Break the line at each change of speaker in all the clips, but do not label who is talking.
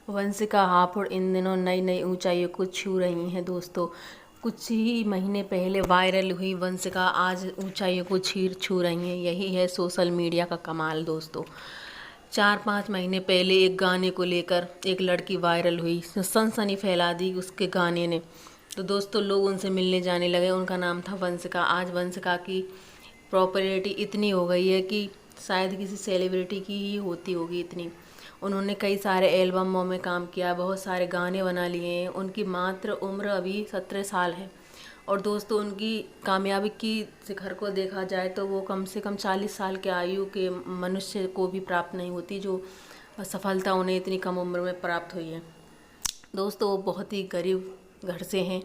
वंशिका हापुड़ इन दिनों नई नई ऊंचाइयों को छू रही हैं दोस्तों। कुछ ही महीने पहले वायरल हुई वंशिका आज ऊंचाइयों को छू रही हैं। यही है सोशल मीडिया का कमाल दोस्तों। 4-5 महीने पहले एक गाने को लेकर एक लड़की वायरल हुई, सनसनी फैला दी उसके गाने ने। तो दोस्तों लोग उनसे मिलने जाने लगे। उनका नाम था वंशिका। आज वंशिका की पॉपुलैरिटी इतनी हो गई है कि शायद किसी सेलिब्रिटी की ही होती होगी इतनी। उन्होंने कई सारे एल्बमों में काम किया, बहुत सारे गाने बना लिए हैं। उनकी मात्र उम्र अभी 17 साल है। और दोस्तों उनकी कामयाबी की शिखर को देखा जाए तो वो कम से कम 40 साल के आयु के मनुष्य को भी प्राप्त नहीं होती, जो सफलता उन्हें इतनी कम उम्र में प्राप्त हुई है। दोस्तों वो बहुत ही गरीब घर से हैं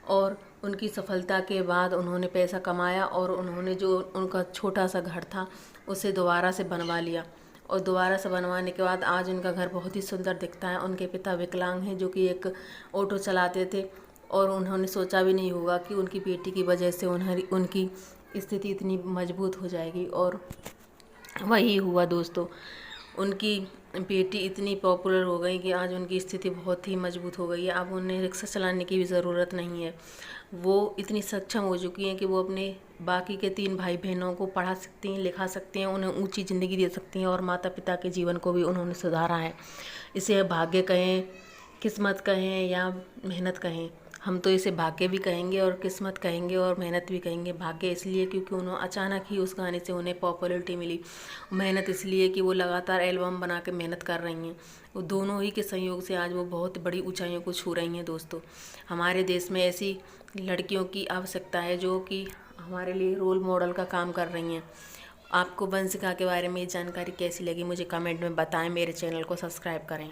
और उनकी सफलता के बाद उन्होंने पैसा कमाया और उन्होंने जो उनका छोटा सा घर था उसे दोबारा से बनवा लिया। और दोबारा से बनवाने के बाद आज उनका घर बहुत ही सुंदर दिखता है। उनके पिता विकलांग हैं, जो कि एक ऑटो चलाते थे, और उन्होंने सोचा भी नहीं होगा कि उनकी बेटी की वजह से उनकी स्थिति इतनी मजबूत हो जाएगी। और वही हुआ दोस्तों। उनकी बेटी इतनी पॉपुलर हो गई कि आज उनकी स्थिति बहुत ही मजबूत हो गई है। अब उन्हें रिक्शा चलाने की भी ज़रूरत नहीं है। वो इतनी सक्षम हो चुकी हैं कि वो अपने बाकी के 3 भाई बहनों को पढ़ा सकती हैं, लिखा सकती हैं, उन्हें ऊंची ज़िंदगी दे सकती हैं, और माता पिता के जीवन को भी उन्होंने सुधारा है। इसे भाग्य कहें, किस्मत कहें या मेहनत कहें, हम तो इसे भाग्य भी कहेंगे और किस्मत कहेंगे और मेहनत भी कहेंगे। भाग्य इसलिए क्योंकि उन्होंने अचानक ही उस गाने से उन्हें पॉपुलैरिटी मिली। मेहनत इसलिए कि वो लगातार एल्बम बना के मेहनत कर रही हैं। वो दोनों ही के संयोग से आज वो बहुत बड़ी ऊंचाइयों को छू रही हैं दोस्तों। हमारे देश में ऐसी लड़कियों की आवश्यकता है जो कि हमारे लिए रोल मॉडल का काम कर रही हैं। आपको वंशिका के बारे में ये जानकारी कैसी लगी मुझे कमेंट में बताएं। मेरे चैनल को सब्सक्राइब करें।